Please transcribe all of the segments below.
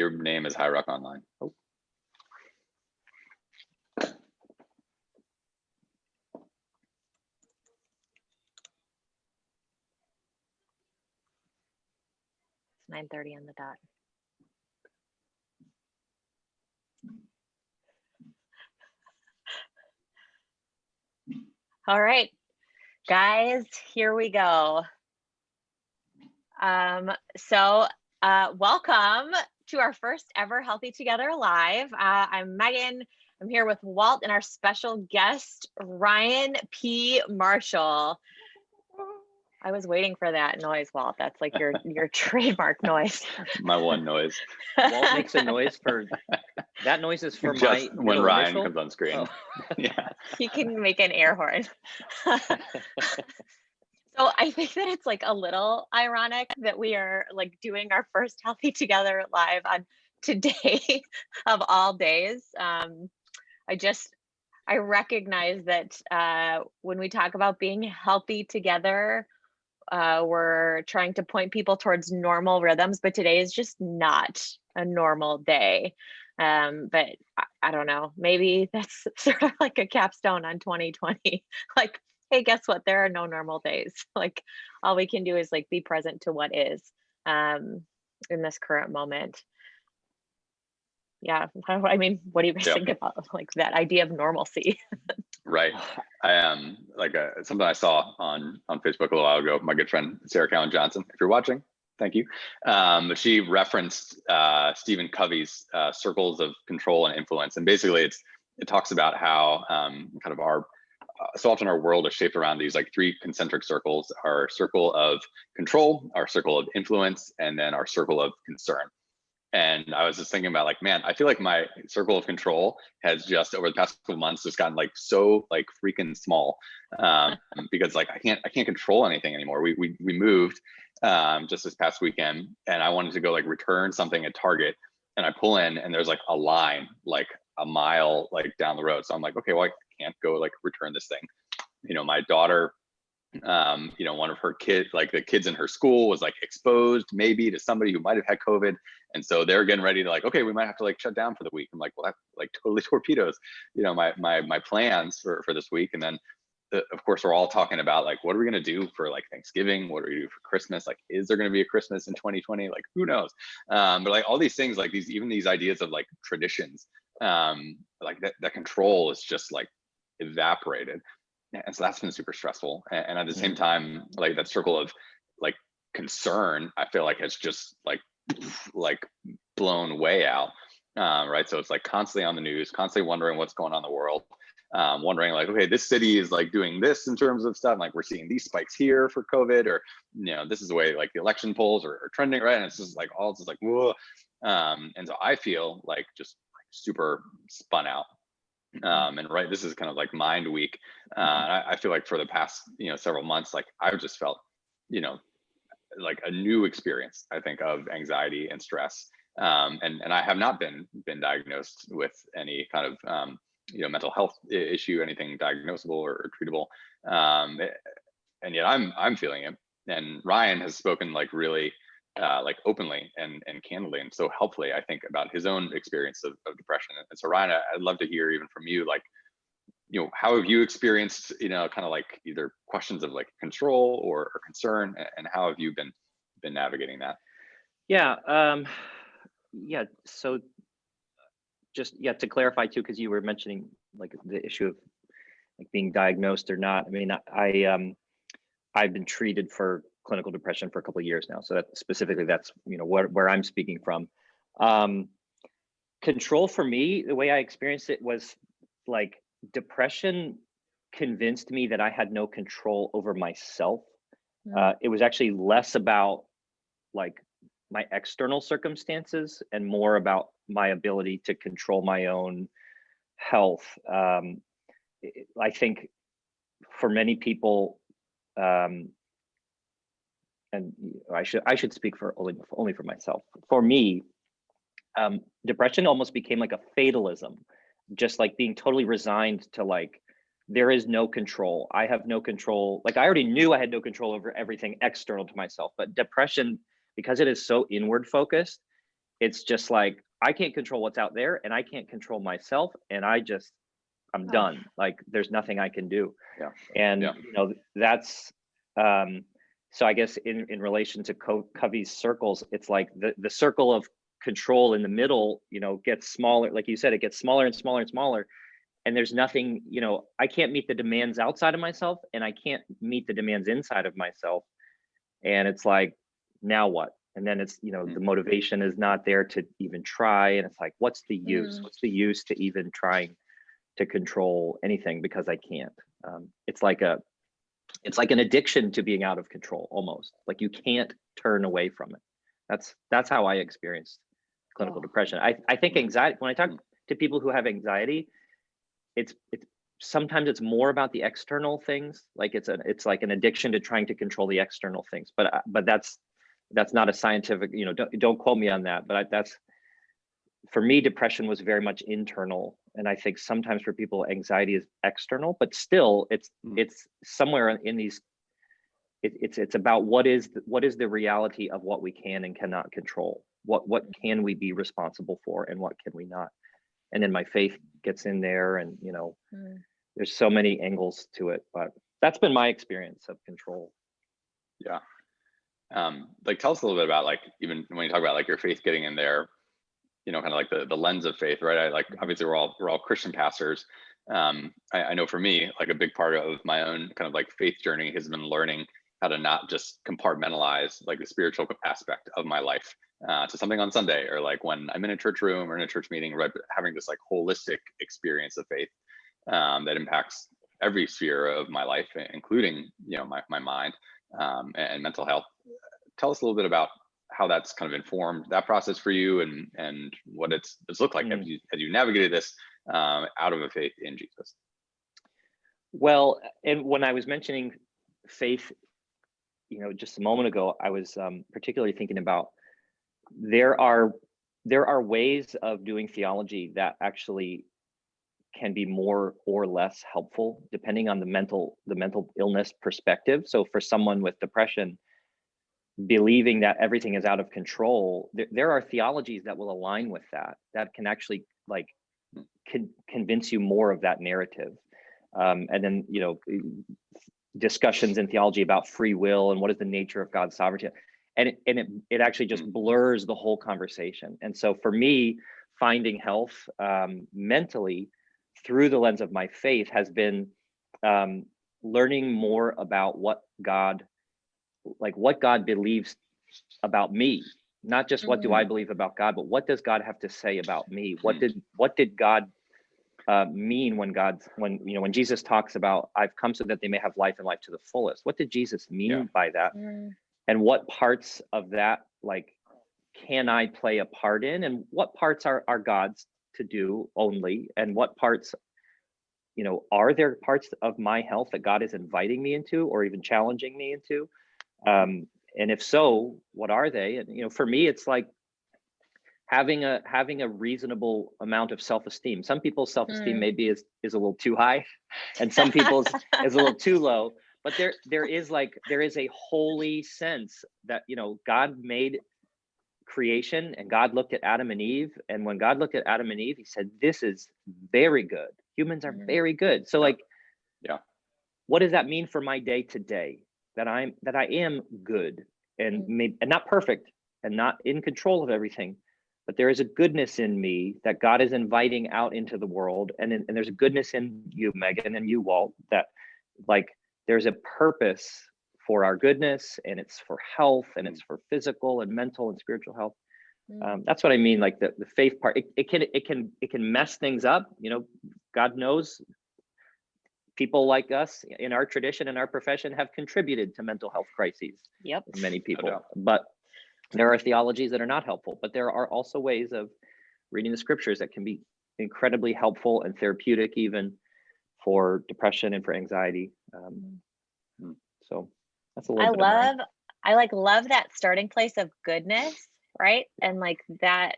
Your name is High Rock Online. Oh. It's 9:30 on the dot. All right, guys, here we go. Welcome to our first ever Healthy Together Live. I'm Megan. I'm here with Walt and our special guest, Ryan P. Marshall. I was waiting for that noise, Walt. That's like your trademark noise. My one noise. Walt makes a noise for that. Noise is for just my when Ryan initial comes on screen. Oh. Yeah. He can make an air horn. So I think that it's like a little ironic that we are like doing our first Healthy Together Live on today of all days. I recognize that when we talk about being healthy together, we're trying to point people towards normal rhythms, but today is just not a normal day. But I don't know, maybe that's sort of like a capstone on 2020. Like, hey, guess what? There are no normal days. Like, all we can do is like be present to what is in this current moment. Yeah, I mean, what do you guys think about like that idea of normalcy? Right. I am something I saw on Facebook a little while ago. My good friend Sarah Cowan Johnson, if you're watching, thank you. She referenced Stephen Covey's circles of control and influence, and basically it talks about how kind of so often our world is shaped around these like three concentric circles: our circle of control, our circle of influence, and then our circle of concern. And I was just thinking about like, man, I feel like my circle of control has just over the past couple of months just gotten like so like freaking small, because like I can't control anything anymore. We moved just this past weekend, and I wanted to go like return something at Target, and I pull in and there's like a line like a mile like down the road. So I'm like, okay, well, I can't go like return this thing. You know, my daughter, you know, one of her kids, like the kids in her school was like exposed maybe to somebody who might have had COVID. And so they're getting ready to like, okay, we might have to like shut down for the week. I'm like, well, that like totally torpedoes, you know, my plans for this week. And then of course, we're all talking about like, what are we going to do for like Thanksgiving? What are we going to do for Christmas? Like, is there going to be a Christmas in 2020? Like, who knows? But like all these things, like even these ideas of like traditions, like that control is just like evaporated. And so that's been super stressful. And at the same time, like that circle of like concern, I feel like it's just like blown way out. Right. So it's like constantly on the news, constantly wondering what's going on in the world. Wondering like, okay, this city is like doing this in terms of stuff. Like we're seeing these spikes here for COVID, or, you know, this is the way like the election polls are trending, right? And it's just like all just like, whoa. And so I feel like just like super spun out. And right, this is kind of like mind week. I feel like for the past, you know, several months, like I've just felt, you know, like a new experience, I think, of anxiety and stress. And I have not been diagnosed with any kind of, you know, mental health issue, anything diagnosable or treatable. And yet I'm feeling it. And Ryan has spoken like really like openly and candidly and so helpfully, I think, about his own experience of depression. And so Ryan, I'd love to hear even from you, like, you know, how have you experienced, you know, kind of like either questions of like control or concern, and how have you been navigating that? Yeah. Yeah. So just, yeah, to clarify too, because you were mentioning like the issue of like being diagnosed or not. I mean, I've been treated for clinical depression for a couple of years now. So that specifically, that's, you know, where I'm speaking from. Control for me, the way I experienced it was like depression convinced me that I had no control over myself. It was actually less about like my external circumstances and more about my ability to control my own health. I think for many people, and I should speak for only for myself. For me, depression almost became like a fatalism, just like being totally resigned to like, there is no control. I have no control. Like I already knew I had no control over everything external to myself, but depression, because it is so inward focused, it's just like, I can't control what's out there, and I can't control myself, and I'm done. Like, there's nothing I can do. Yeah. And Yeah. you know, that's so I guess in relation to Covey's circles, it's like the circle of control in the middle, you know, gets smaller. Like you said, it gets smaller and smaller and smaller. And there's nothing, you know, I can't meet the demands outside of myself, and I can't meet the demands inside of myself. And it's like, now what? And then it's, you know, the motivation is not there to even try. And it's like, what's the use? What's the use to even trying to control anything, because I can't? It's like an addiction to being out of control, almost. Like, you can't turn away from it. That's how I experienced clinical depression. I think anxiety, when I talk to people who have anxiety, it's sometimes it's more about the external things. Like, it's like an addiction to trying to control the external things. But that's not a scientific, you know, don't quote me on that. But that's, for me, depression was very much internal. And I think sometimes for people, anxiety is external, but still it's somewhere in these, it's about what is the reality of what we can and cannot control. What can we be responsible for, and what can we not? And then my faith gets in there, and, you know, there's so many angles to it, but that's been my experience of control. Yeah. Like, tell us a little bit about, like, even when you talk about, like, your faith getting in there, you know, kind of like the lens of faith, right? I like, obviously we're all Christian pastors. I know for me, like, a big part of my own kind of like faith journey has been learning how to not just compartmentalize, like, the spiritual aspect of my life to something on Sunday, or like when I'm in a church room or in a church meeting, right? But having this like holistic experience of faith that impacts every sphere of my life, including, you know, my mind and mental health. Tell us a little bit about how that's kind of informed that process for you, and what it's looked like as you navigated this out of a faith in Jesus. Well, and when I was mentioning faith, you know, just a moment ago, I was particularly thinking about there are ways of doing theology that actually can be more or less helpful depending on the mental illness perspective. So for someone with depression, believing that everything is out of control, there are theologies that will align with that can actually, like, convince you more of that narrative. And then, you know, discussions in theology about free will and what is the nature of God's sovereignty, and it actually just blurs the whole conversation. And so for me, finding health mentally through the lens of my faith has been learning more about what God believes about me. Not just what do I believe about God, but what does God have to say about me? What did God mean when Jesus talks about, I've come so that they may have life and life to the fullest? What did Jesus mean by that? And what parts of that, like, can I play a part in? And what parts are God's to do only? And what parts, you know, are there parts of my health that God is inviting me into or even challenging me into? And if so, what are they? And, you know, for me, it's like having a reasonable amount of self-esteem. Some people's self-esteem maybe is a little too high, and some people's is a little too low. But there is a holy sense that, you know, God made creation, and God looked at Adam and Eve, and when God looked at Adam and Eve, he said, this is very good. Humans are very good. So like, what does that mean for my day to day? That I am good and maybe, and not perfect and not in control of everything, but there is a goodness in me that God is inviting out into the world. And there's a goodness in you, Megan, and you, Walt, that, like, there's a purpose for our goodness, and it's for health, and it's for physical and mental and spiritual health. That's what I mean. Like the faith part, it can mess things up. You know, God knows people like us in our tradition and our profession have contributed to mental health crises. Yep. Many people, but there are theologies that are not helpful, but there are also ways of reading the scriptures that can be incredibly helpful and therapeutic, even for depression and for anxiety. So that's a little bit. I love that starting place of goodness, right? And like that,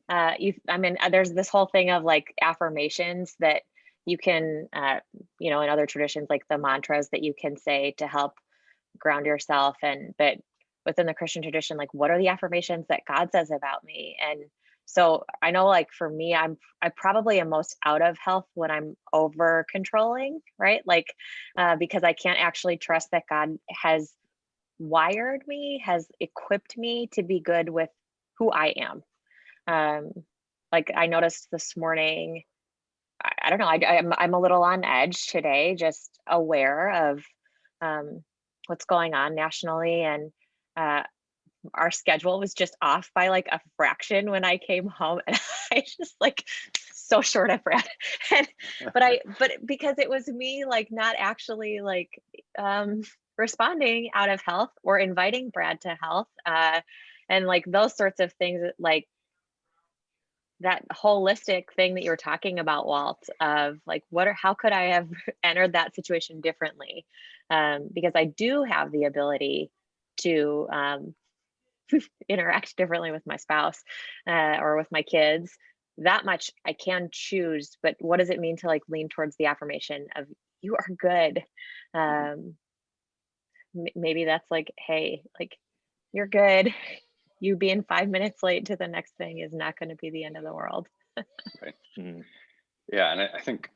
there's this whole thing of like affirmations that you can, you know, in other traditions, like the mantras that you can say to help ground yourself. But within the Christian tradition, like, what are the affirmations that God says about me? And so I know, like, for me, I probably am most out of health when I'm over controlling, right? Like, because I can't actually trust that God has wired me, has equipped me to be good with who I am. Like, I noticed this morning, I don't know, I'm a little on edge today, just aware of what's going on nationally, and our schedule was just off by like a fraction when I came home, and I just like so short of breath. And, but because it was me like not actually like responding out of health or inviting Brad to health, and like those sorts of things, like that holistic thing that you're talking about, Walt, of like, how could I have entered that situation differently? Because I do have the ability to interact differently with my spouse, or with my kids. That much I can choose, but what does it mean to like lean towards the affirmation of you are good? Maybe that's like, hey, like, you're good. You being 5 minutes late to the next thing is not going to be the end of the world. Right. Yeah, and I think,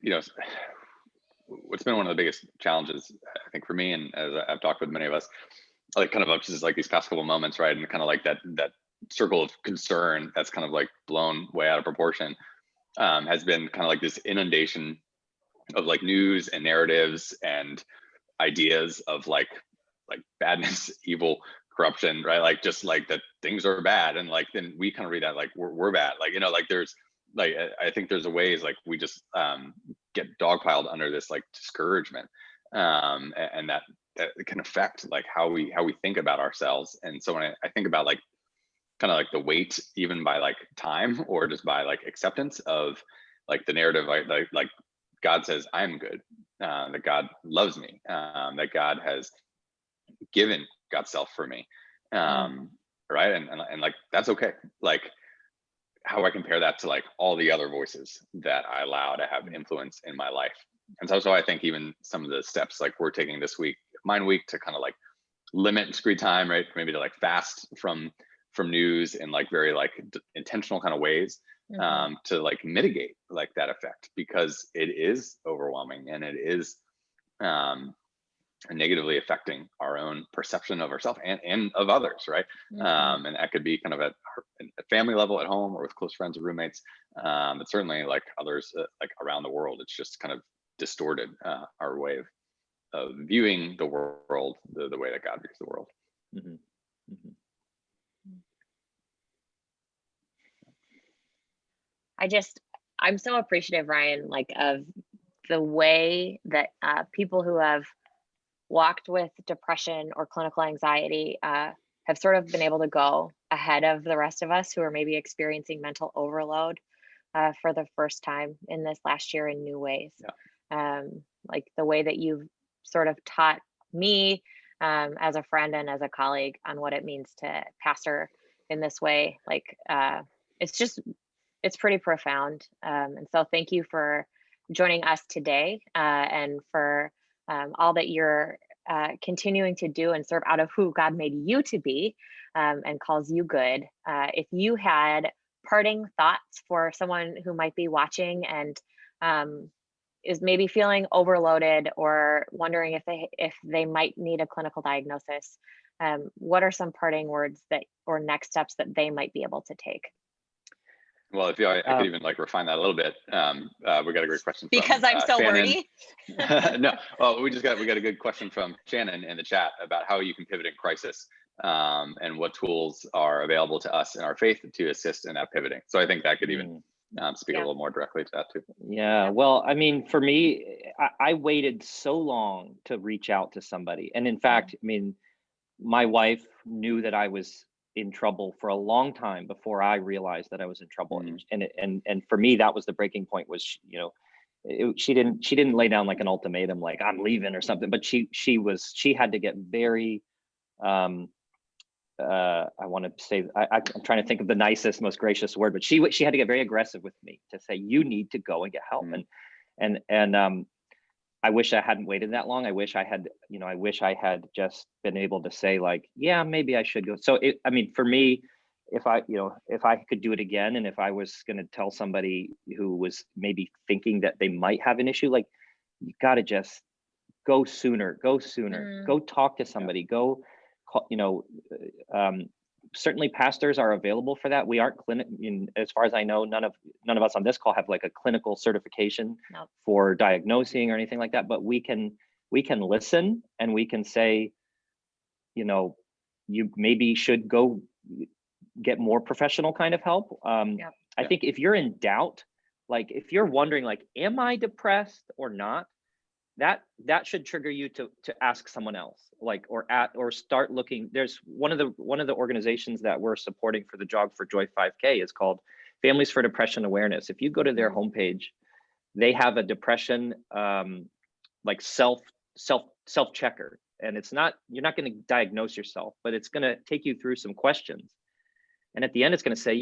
what's been one of the biggest challenges, I think, for me, and as I've talked with many of us, like kind of up to just like these past couple moments, right, and kind of like that circle of concern that's kind of like blown way out of proportion, has been kind of like this inundation of like news and narratives and ideas of like badness, evil, corruption, right? Like just like that things are bad, and like then we kind of read that like we're bad, like like there's like I think there's a ways like we just get dogpiled under this like discouragement, and that can affect like how we think about ourselves. And so when I think about like kind of like the weight, even by like time or just by like acceptance of like the narrative, like God says I'm good, that God loves me, that God has given God's self for me, right, and like that's okay. Like how I compare that to like all the other voices that I allow to have influence in my life. And so I think even some of the steps like we're taking this week, Mind Week, to kind of like limit screen time, right? Maybe to like fast from news in like very like intentional kind of ways, to like mitigate like that effect, because it is overwhelming and it is negatively affecting our own perception of ourselves and of others, right? And that could be kind of at a family level at home or with close friends or roommates, but certainly like others like around the world. It's just kind of distorted our way of viewing the world the way that God views the world. I'm so appreciative, Ryan, like of the way that people who have walked with depression or clinical anxiety have sort of been able to go ahead of the rest of us who are maybe experiencing mental overload for the first time in this last year in new ways. Like the way that you've sort of taught me as a friend and as a colleague on what it means to pastor in this way. Like it's pretty profound. And so thank you for joining us today, and for all that you're continuing to do and serve out of who God made you to be, and calls you good. If you had parting thoughts for someone who might be watching and is maybe feeling overloaded or wondering if they might need a clinical diagnosis, what are some parting words or next steps that they might be able to take? Well, if I could even like refine that a little bit. We got a great question from, because I'm so Shannon. wordy. No, well, we got a good question from Shannon in the chat about how you can pivot in crisis, and what tools are available to us in our faith to assist in that pivoting. So I think that could even speak a little more directly to that too. Yeah, well, I mean, for me, I waited so long to reach out to somebody. And in fact, I mean, my wife knew that I was in trouble for a long time before I realized that I was in trouble. And for me, that was the breaking point. Was, she didn't lay down like an ultimatum, like I'm leaving or something, but she had to get very, I want to say, I'm trying to think of the nicest, most gracious word, but she had to get very aggressive with me to say, you need to go and get help. And I wish I hadn't waited that long. I wish I had, I wish I had just been able to say like, yeah, maybe I should go. So I mean, for me, if I could do it again, and if I was going to tell somebody who was maybe thinking that they might have an issue, like, you got to just go sooner, go talk to somebody, go call, certainly pastors are available for that. We aren't as far as I know, none of us on this call have like a clinical certification for diagnosing or anything like that, but we can listen, and we can say, you maybe should go get more professional kind of help. I think if you're in doubt, like if you're wondering like, am I depressed or not, that should trigger you to ask someone else, like, or start looking. There's one of the organizations that we're supporting for the Jog for Joy 5K is called Families for Depression Awareness. If you go to their homepage, they have a depression like self checker, and you're not going to diagnose yourself, but it's going to take you through some questions, and at the end it's going to say,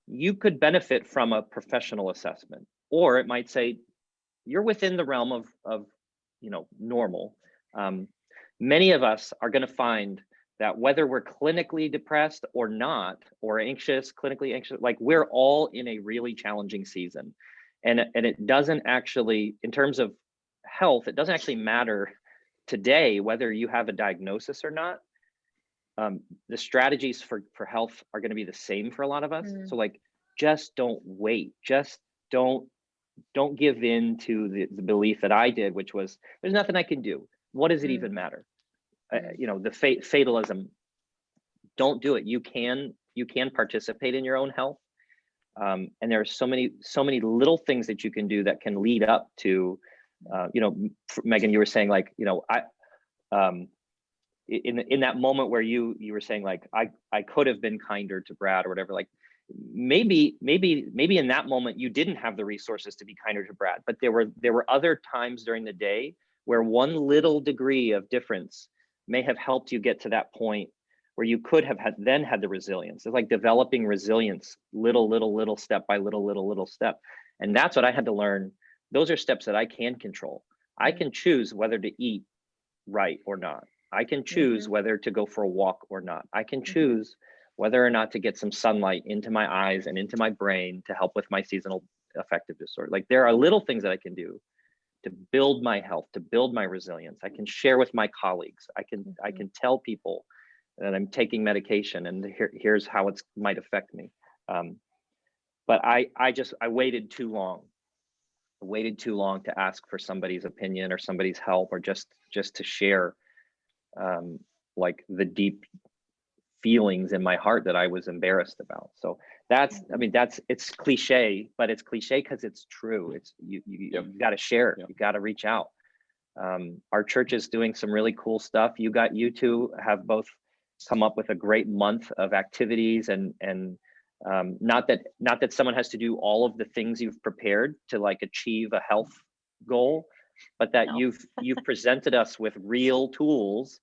you could benefit from a professional assessment, or it might say you're within the realm of normal. Many of us are going to find that whether we're clinically depressed or not, or clinically anxious, like we're all in a really challenging season. And it doesn't actually, in terms of health, it doesn't actually matter today whether you have a diagnosis or not. The strategies for health are going to be the same for a lot of us. So like, just don't wait. Just don't give in to the belief that I did, which was, there's nothing I can do. What does it even matter? The fatalism. Don't do it. You can participate in your own health, and there are so many little things that you can do that can lead up to. Megan, you were saying like, in that moment where you were saying like, I could have been kinder to Brad or whatever, like. Maybe in that moment you didn't have the resources to be kinder to Brad, but there were other times during the day where one little degree of difference may have helped you get to that point where you could have had the resilience. It's like developing resilience, little step by little step. And that's what I had to learn. Those are steps that I can control. I can choose whether to eat right or not. I can choose whether to go for a walk or not. I can choose whether or not to get some sunlight into my eyes and into my brain to help with my seasonal affective disorder. Like, there are little things that I can do to build my health, to build my resilience. I can share with my colleagues. I can tell people that I'm taking medication and here's how it might affect me. But I waited too long. I waited too long to ask for somebody's opinion or somebody's help, or just to share like the deep feelings in my heart that I was embarrassed about. So it's cliche, but it's cliche because it's true. It's you got to share it. You got to reach out. Our church is doing some really cool stuff. You two have both come up with a great month of activities, and not that someone has to do all of the things you've prepared to like achieve a health goal, but that you've presented us with real tools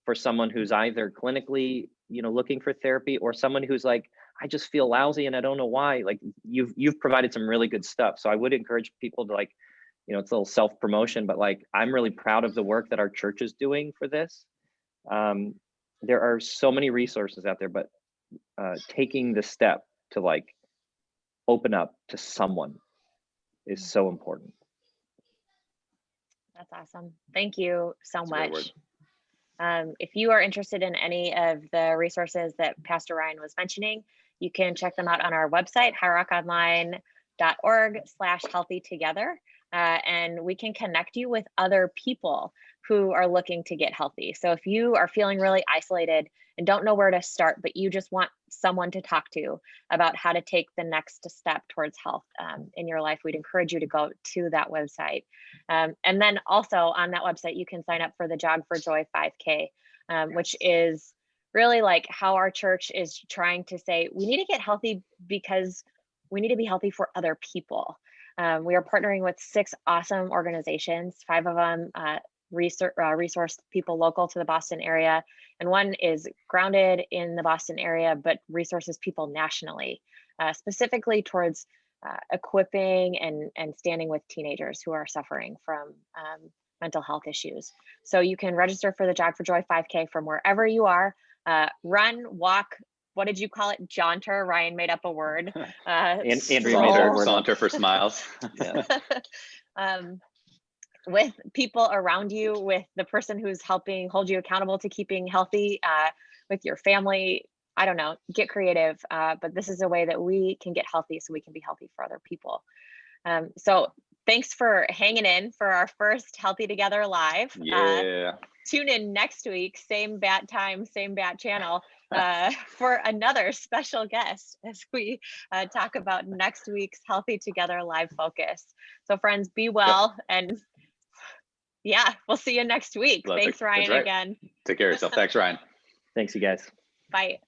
for someone who's either clinically looking for therapy, or someone who's like, I just feel lousy and I don't know why. Like, you've provided some really good stuff. So I would encourage people to like, it's a little self-promotion, but like, I'm really proud of the work that our church is doing for this. There are so many resources out there, but taking the step to like open up to someone is so important. That's awesome. Thank you so much. If you are interested in any of the resources that Pastor Ryan was mentioning, you can check them out on our website, highrockonline.org/healthytogether. And we can connect you with other people who are looking to get healthy. So if you are feeling really isolated and don't know where to start, but you just want someone to talk to about how to take the next step towards health in your life, we'd encourage you to go to that website. And then also on that website, you can sign up for the Jog for Joy 5K, which is really like how our church is trying to say, we need to get healthy because we need to be healthy for other people. We are partnering with 6 awesome organizations, 5 of them resource people local to the Boston area, and 1 is grounded in the Boston area, but resources people nationally, specifically towards equipping and standing with teenagers who are suffering from mental health issues. So you can register for the Jog for Joy 5K from wherever you are. Run, walk, what did you call it? Jaunter. Ryan made up a word. Saunter for smiles. With people around you, with the person who's helping hold you accountable to keeping healthy, with your family. I don't know, get creative. But this is a way that we can get healthy so we can be healthy for other people. So thanks for hanging in for our first Healthy Together Live. Yeah. Tune in next week, same bat time, same bat channel, for another special guest as we talk about next week's Healthy Together Live focus. So friends, be well. And yeah, we'll see you next week. Thanks, Ryan, again. Take care of yourself. Thanks, Ryan. Thanks, you guys. Bye.